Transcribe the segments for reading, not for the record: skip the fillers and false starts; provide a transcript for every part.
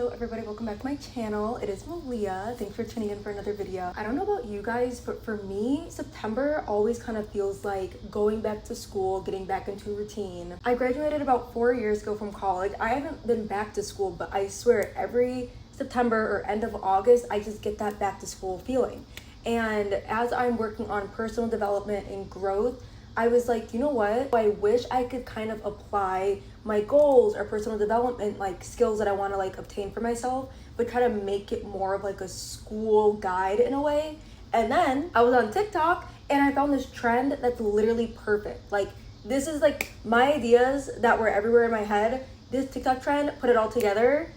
Hello everybody, welcome back to my channel. It is Malia. Thanks for tuning in for another video. I don't know about you guys, but for me, September always kind of feels like going back to school, getting back into routine. I graduated about 4 years ago from college. I haven't been back to school, but I swear every September or end of August, I just get that back to school feeling. And as I'm working on personal development and growth, I was like, you know what? I wish I could kind of apply my goals or personal development like skills that I want to like obtain for myself, but try to make it more of like a school guide in a way. And then I was on TikTok and I found this trend that's literally perfect. Like this is like my ideas that were everywhere in my head. This TikTok trend put it all together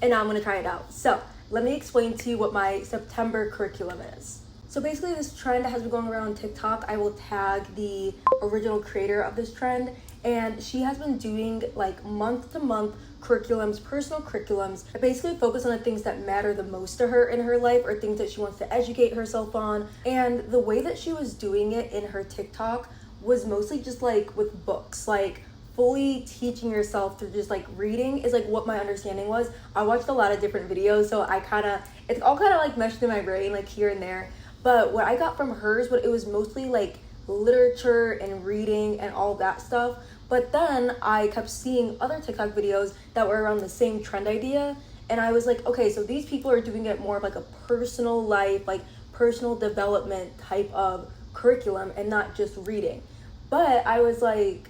and now I'm going to try it out. So let me explain to you what my September curriculum is. So basically this trend has been going around on TikTok. I will tag the original creator of this trend, and she has been doing like month to month curriculums, personal curriculums that basically focus on the things that matter the most to her in her life or things that she wants to educate herself on. And the way that she was doing it in her TikTok was mostly just like with books, like fully teaching yourself through just like reading is like what my understanding was. I watched a lot of different videos, so it's all kind of like meshed in my brain like here and there. But what I got from hers, it was mostly like literature and reading and all that stuff. But then I kept seeing other TikTok videos that were around the same trend idea. And I was like, okay, so these people are doing it more of like a personal life, like personal development type of curriculum and not just reading. But I was like,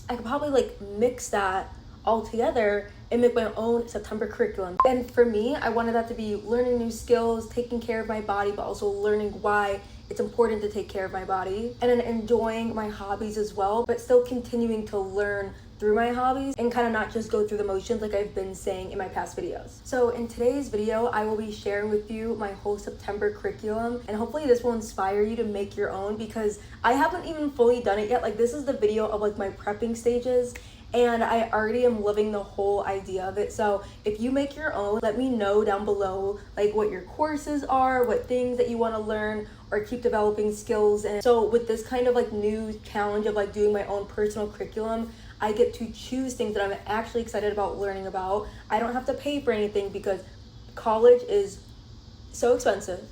I could probably like mix that all together and make my own September curriculum. And for me, I wanted that to be learning new skills, taking care of my body, but also learning why it's important to take care of my body, and then enjoying my hobbies as well, but still continuing to learn through my hobbies and kind of not just go through the motions like I've been saying in my past videos. So in today's video, I will be sharing with you my whole September curriculum, and hopefully this will inspire you to make your own, because I haven't even fully done it yet. Like this is the video of like my prepping stages, and I already am loving the whole idea of it. So if you make your own, let me know down below like what your courses are, what things that you want to learn or keep developing skills. And so with this kind of like new challenge of like doing my own personal curriculum, I get to choose things that I'm actually excited about learning about. I don't have to pay for anything because college is so expensive.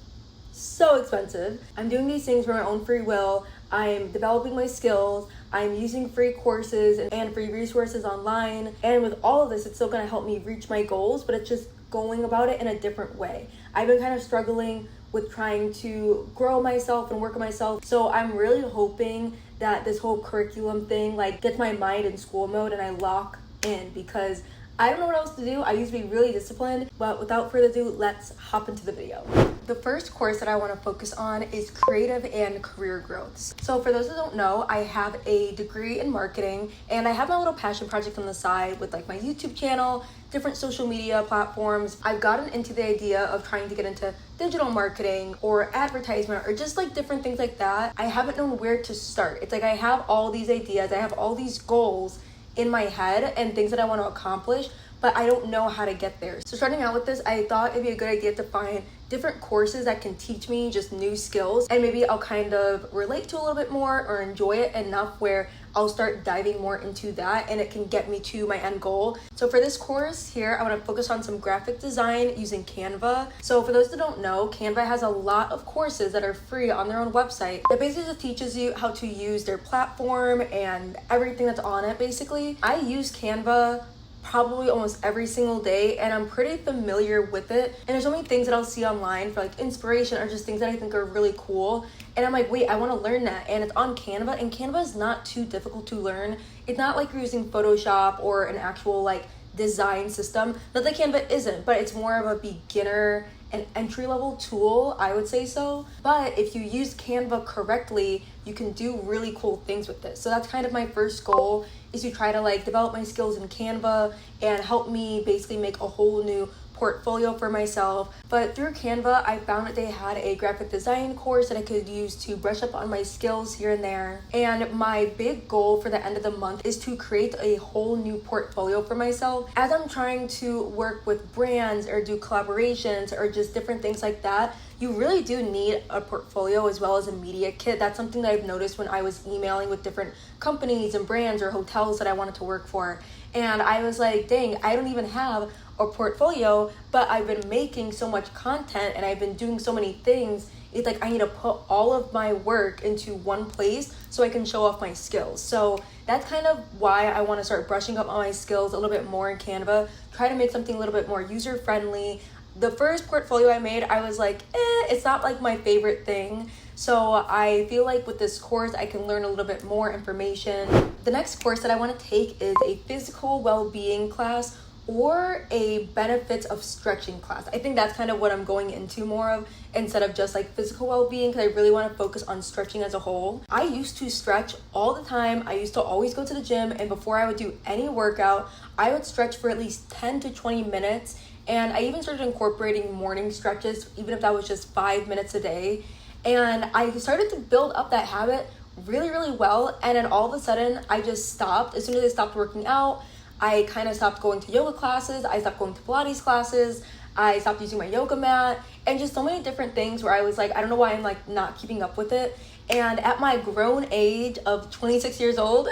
So expensive. I'm doing these things for my own free will. I'm developing my skills. I'm using free courses and free resources online. And with all of this, it's still going to help me reach my goals, but it's just going about it in a different way. I've been kind of struggling with trying to grow myself and work on myself. So I'm really hoping that this whole curriculum thing like gets my mind in school mode and I lock in, because I don't know what else to do. I used to be really disciplined, but without further ado, let's hop into the video. The first course that I want to focus on is creative and career growth. So for those that don't know, I have a degree in marketing and I have my little passion project on the side with like my YouTube channel, different social media platforms. I've gotten into the idea of trying to get into digital marketing or advertisement or just like different things like that. I haven't known where to start. It's like I have all these ideas, I have all these goals in my head and things that I want to accomplish, but I don't know how to get there. So starting out with this, I thought it'd be a good idea to find different courses that can teach me just new skills, and maybe I'll kind of relate to a little bit more or enjoy it enough where I'll start diving more into that and it can get me to my end goal. So for this course here, I want to focus on some graphic design using Canva. So for those that don't know, Canva has a lot of courses that are free on their own website that basically just teaches you how to use their platform and everything that's on it basically. I use Canva probably almost every single day and I'm pretty familiar with it, and there's so many things that I'll see online for like inspiration or just things that I think are really cool, and I'm like, wait, I want to learn that, and it's on Canva, and Canva is not too difficult to learn. It's not like you're using Photoshop or an actual like design system. Not that Canva isn't, but it's more of a beginner and entry-level tool, I would say so. But if you use Canva correctly, you can do really cool things with this. So that's kind of my first goal, is to try to like develop my skills in Canva and help me basically make a whole new portfolio for myself. But through Canva, I found that they had a graphic design course that I could use to brush up on my skills here and there. And my big goal for the end of the month is to create a whole new portfolio for myself. As I'm trying to work with brands or do collaborations or just different things like that, you really do need a portfolio as well as a media kit. That's something that I've noticed when I was emailing with different companies and brands or hotels that I wanted to work for. And I was like, dang, I don't even have a portfolio, but I've been making so much content and I've been doing so many things. It's like I need to put all of my work into one place so I can show off my skills. So that's kind of why I want to start brushing up on my skills a little bit more in Canva, try to make something a little bit more user-friendly. The first portfolio I made, I was like, it's not like my favorite thing. So I feel like with this course, I can learn a little bit more information. The next course that I want to take is a physical well-being class or a benefits of stretching class. I think that's kind of what I'm going into more of instead of just like physical well-being, because I really want to focus on stretching as a whole. I used to stretch all the time. I used to always go to the gym, and before I would do any workout, I would stretch for at least 10 to 20 minutes. And I even started incorporating morning stretches, even if that was just 5 minutes a day. And I started to build up that habit really, really well. And then all of a sudden, I just stopped. As soon as I stopped working out, I kind of stopped going to yoga classes. I stopped going to Pilates classes. I stopped using my yoga mat, and just so many different things where I was like, I don't know why I'm like not keeping up with it. And at my grown age of 26 years old,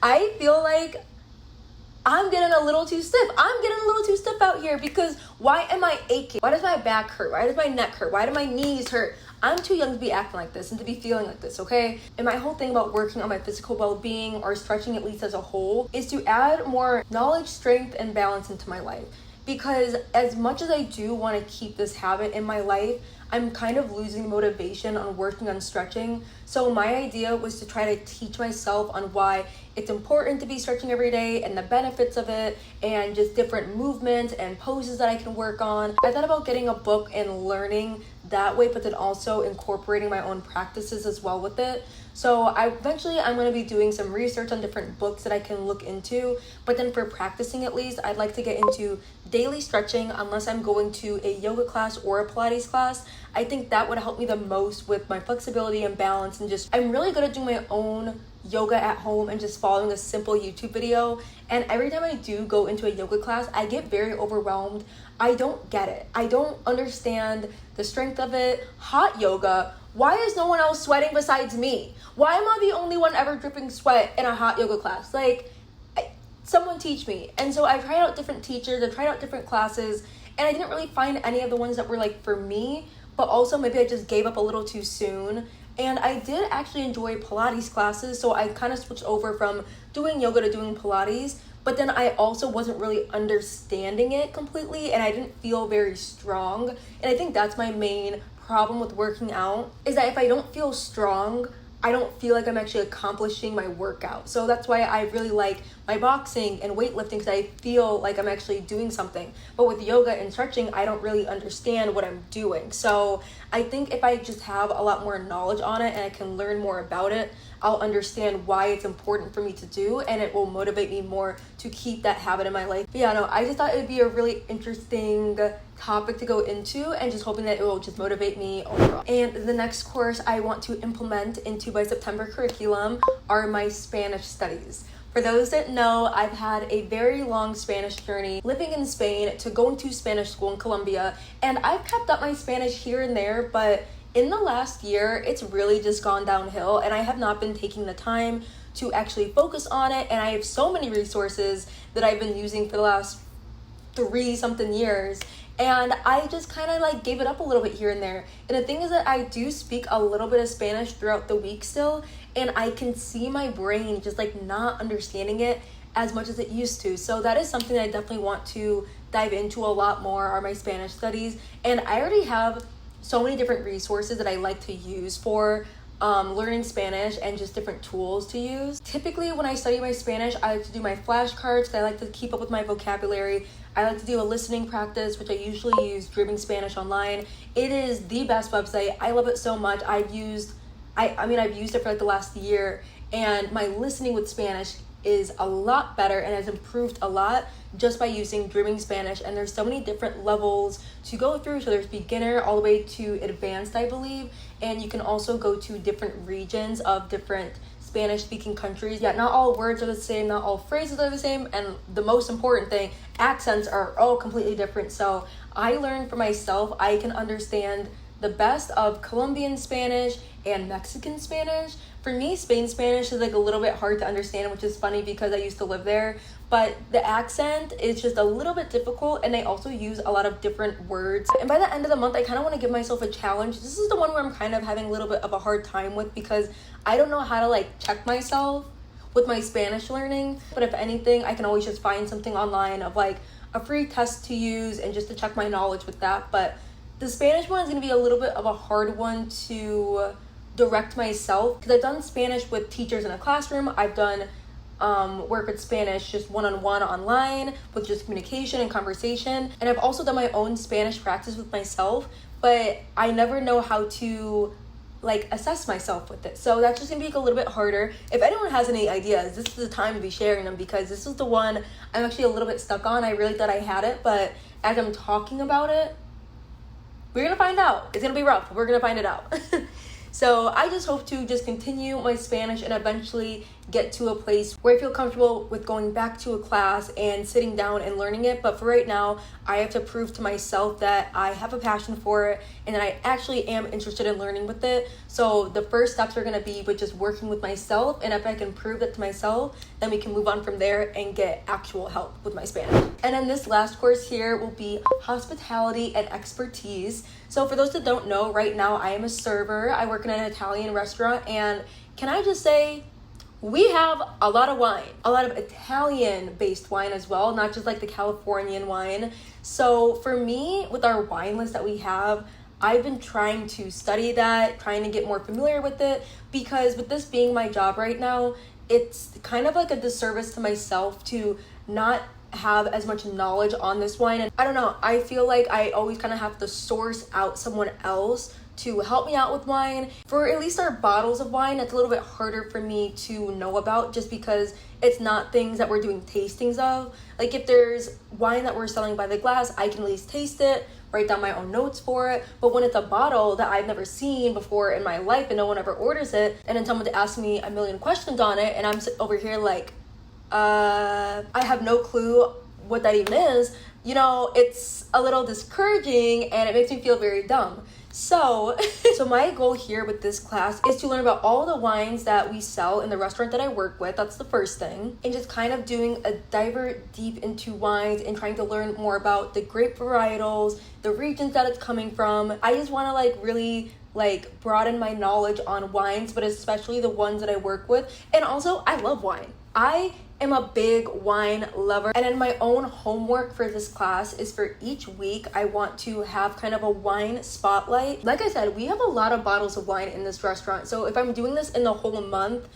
I feel like I'm getting a little too stiff. I'm getting a little too stiff out here, because why am I aching? Why does my back hurt? Why does my neck hurt? Why do my knees hurt? I'm too young to be acting like this and to be feeling like this, okay? And my whole thing about working on my physical well-being, or stretching at least as a whole, is to add more knowledge, strength, and balance into my life. Because as much as I do want to keep this habit in my life, I'm kind of losing motivation on working on stretching. So my idea was to try to teach myself on why it's important to be stretching every day and the benefits of it, and just different movements and poses that I can work on. I thought about getting a book and learning that way, but then also incorporating my own practices as well with it. So I'm going to be doing some research on different books that I can look into, but then for practicing at least, I'd like to get into daily stretching unless I'm going to a yoga class or a Pilates class. I think that would help me the most with my flexibility and balance, and just, I'm really good at doing my own yoga at home and just following a simple YouTube video. And every time I do go into a yoga class, I get very overwhelmed. I don't get it. I don't understand the strength of it. Hot yoga, why is no one else sweating besides me? Why am I the only one ever dripping sweat in a hot yoga class? Someone teach me. And so I tried out different teachers, I tried out different classes, and I didn't really find any of the ones that were like for me, but also maybe I just gave up a little too soon. And I did actually enjoy Pilates classes, so I kind of switched over from doing yoga to doing Pilates, but then I also wasn't really understanding it completely, and I didn't feel very strong. And I think that's my main problem with working out, is that if I don't feel strong, I don't feel like I'm actually accomplishing my workout. So that's why I really like my boxing and weightlifting, because I feel like I'm actually doing something. But with yoga and stretching, I don't really understand what I'm doing. So I think if I just have a lot more knowledge on it and I can learn more about it, I'll understand why it's important for me to do, and it will motivate me more to keep that habit in my life. But yeah, no, I just thought it would be a really interesting topic to go into, and just hoping that it will just motivate me overall. And the next course I want to implement into my September curriculum are my Spanish studies. For those that know, I've had a very long Spanish journey, living in Spain to going to Spanish school in Colombia, and I've kept up my Spanish here and there, but in the last year, it's really just gone downhill, and I have not been taking the time to actually focus on it. And I have so many resources that I've been using for the last 3-something years, and I just kind of like gave it up a little bit here and there. And the thing is that I do speak a little bit of Spanish throughout the week still, and I can see my brain just like not understanding it as much as it used to. So that is something that I definitely want to dive into a lot more, are my Spanish studies. And I already have so many different resources that I like to use for learning Spanish, and just different tools to use. Typically when I study my Spanish, I like to do my flashcards because I like to keep up with my vocabulary. I like to do a listening practice, which I usually use Dreaming Spanish Online. It is the best website. I love it so much. I've used it for like the last year, and my listening with Spanish is a lot better and has improved a lot just by using Dreaming Spanish. And there's so many different levels to go through. So there's beginner all the way to advanced, I believe. And you can also go to different regions of different Spanish speaking countries. Yeah, not all words are the same, not all phrases are the same, and the most important thing, accents are all completely different. So I learned for myself, I can understand the best of Colombian Spanish and Mexican Spanish, For me, Spain Spanish is like a little bit hard to understand, which is funny because I used to live there, but the accent is just a little bit difficult, and they also use a lot of different words. And by the end of the month, I kind of want to give myself a challenge. This is the one where I'm kind of having a little bit of a hard time with because I don't know how to like check myself with my Spanish learning. But if anything, I can always just find something online of like a free test to use and just to check my knowledge with that. But the Spanish one is going to be a little bit of a hard one to direct myself because I've done Spanish with teachers in a classroom. I've done work with Spanish just one-on-one online with just communication and conversation. And I've also done my own Spanish practice with myself, but I never know how to like assess myself with it. So that's just gonna be a little bit harder. If anyone has any ideas, this is the time to be sharing them because this is the one I'm actually a little bit stuck on. I really thought I had it, but as I'm talking about it, we're gonna find out. It's gonna be rough, but we're gonna find it out. So I just hope to just continue my Spanish and eventually get to a place where I feel comfortable with going back to a class and sitting down and learning it. But for right now, I have to prove to myself that I have a passion for it and that I actually am interested in learning with it. So the first steps are going to be with just working with myself, and if I can prove that to myself, then we can move on from there and get actual help with my Spanish. And then this last course here will be hospitality and expertise. So for those that don't know, right now I am a server. I work in an Italian restaurant, and can I just say, we have a lot of wine, a lot of Italian-based wine as well, not just like the Californian wine. So for me, with our wine list that we have, I've been trying to study that, trying to get more familiar with it, because with this being my job right now, it's kind of like a disservice to myself to not have as much knowledge on this wine. And I don't know, I feel like I always kind of have to source out someone else to help me out with wine. For at least our bottles of wine, it's a little bit harder for me to know about just because it's not things that we're doing tastings of. Like if there's wine that we're selling by the glass, I can at least taste it, write down my own notes for it. But when it's a bottle that I've never seen before in my life and no one ever orders it, and then someone to ask me a million questions on it, and I'm over here like, I have no clue what that even is, you know, it's a little discouraging and it makes me feel very dumb. So my goal here with this class is to learn about all the wines that we sell in the restaurant that I work with. That's the first thing. And just kind of doing a diver deep into wines and trying to learn more about the grape varietals, the regions that it's coming from. I just want to like really like broaden my knowledge on wines, but especially the ones that I work with. And also, I love wine. I am a big wine lover, and then my own homework for this class is for each week I want to have kind of a wine spotlight. Like I said, we have a lot of bottles of wine in this restaurant, so if I'm doing this in the whole month,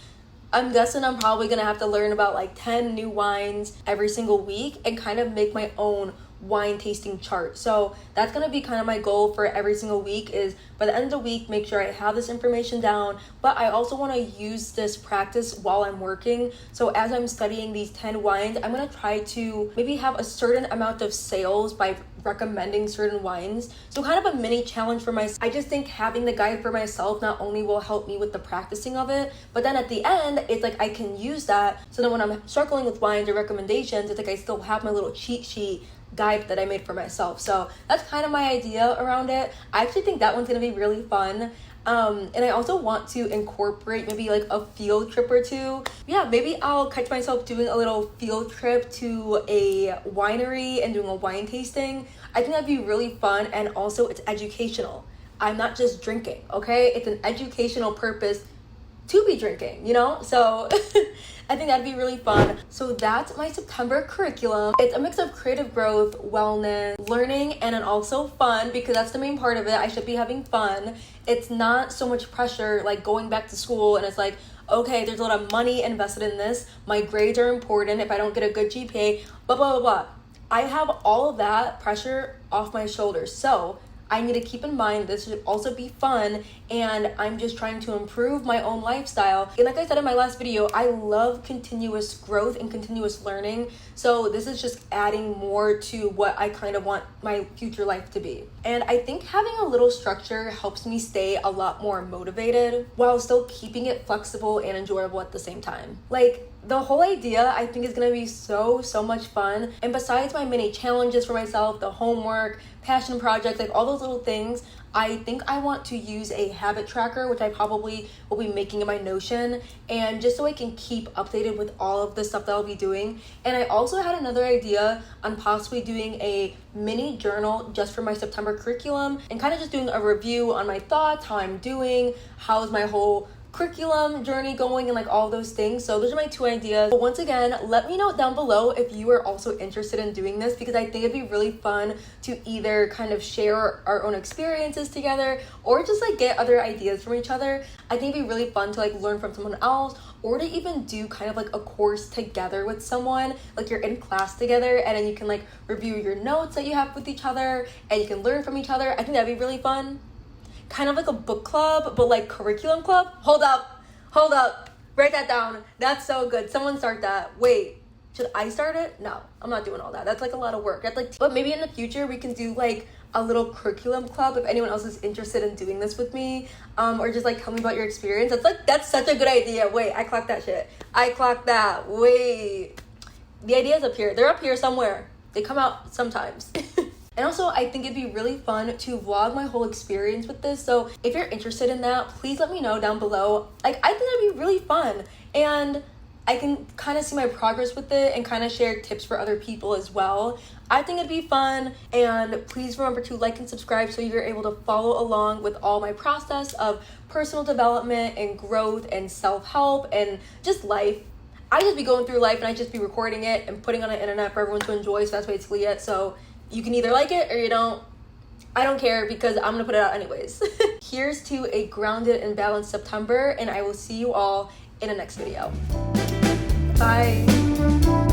I'm guessing I'm probably gonna have to learn about like 10 new wines every single week and kind of make my own wine tasting chart. So that's gonna be kind of my goal for every single week, is by the end of the week make sure I have this information down, but I also want to use this practice while I'm working. So as I'm studying these 10 wines, I'm gonna try to maybe have a certain amount of sales by recommending certain wines. So kind of a mini challenge for myself. I just think having the guide for myself not only will help me with the practicing of it, but then at the end it's like I can use that, so then when I'm struggling with wines or recommendations, it's like I still have my little cheat sheet guide that I made for myself. So that's kind of my idea around it. I actually think that one's gonna be really fun. And I also want to incorporate maybe like a field trip or two. Yeah, maybe I'll catch myself doing a little field trip to a winery and doing a wine tasting. I think that'd be really fun, and also it's educational. I'm not just drinking, okay? It's an educational purpose to be drinking, you know? So I think that'd be really fun. So that's my September curriculum. It's a mix of creative growth, wellness, learning, and then also fun, because that's the main part of it. I should be having fun. It's not so much pressure like going back to school and it's like, okay, there's a lot of money invested in this. My grades are important. If I don't get a good GPA, blah, blah, blah, blah. I have all of that pressure off my shoulders. So I need to keep in mind this should also be fun, and I'm just trying to improve my own lifestyle. And like I said in my last video, I love continuous growth and continuous learning. So this is just adding more to what I kind of want my future life to be. And I think having a little structure helps me stay a lot more motivated while still keeping it flexible and enjoyable at the same time. Like, the whole idea I think is gonna be so much fun. And besides my mini challenges for myself, the homework, passion projects, like all those little things, I think I want to use a habit tracker, which I probably will be making in my Notion, and just so I can keep updated with all of the stuff that I'll be doing. And I also had another idea on possibly doing a mini journal just for my September curriculum and kind of just doing a review on my thoughts, how I'm doing, how's my whole curriculum journey going, and like all those things. So those are my 2 ideas. But once again, let me know down below if you are also interested in doing this, because I think it'd be really fun to either kind of share our own experiences together or just like get other ideas from each other. I think it'd be really fun to like learn from someone else, or to even do kind of like a course together with someone, like you're in class together and then you can like review your notes that you have with each other and you can learn from each other. I think that'd be really fun. Kind of like a book club, but like curriculum club. Hold up, write that down. That's so good. Someone start that. Wait, should I start it? No, I'm not doing all that. That's like a lot of work. That's like, but maybe in the future we can do like a little curriculum club if anyone else is interested in doing this with me, or just like tell me about your experience. That's such a good idea. Wait, I clocked that shit. I clocked that. Wait, the idea's up here. They're up here somewhere. They come out sometimes. And also, I think it'd be really fun to vlog my whole experience with this. So if you're interested in that, please let me know down below. Like, I think that'd be really fun. And I can kind of see my progress with it and kind of share tips for other people as well. I think it'd be fun. And please remember to like and subscribe so you're able to follow along with all my process of personal development and growth and self-help and just life. I just be going through life and I just be recording it and putting it on the internet for everyone to enjoy. So that's basically it. So you can either like it or you don't. I don't care because I'm gonna put it out anyways. Here's to a grounded and balanced September, and I will see you all in the next video. Bye.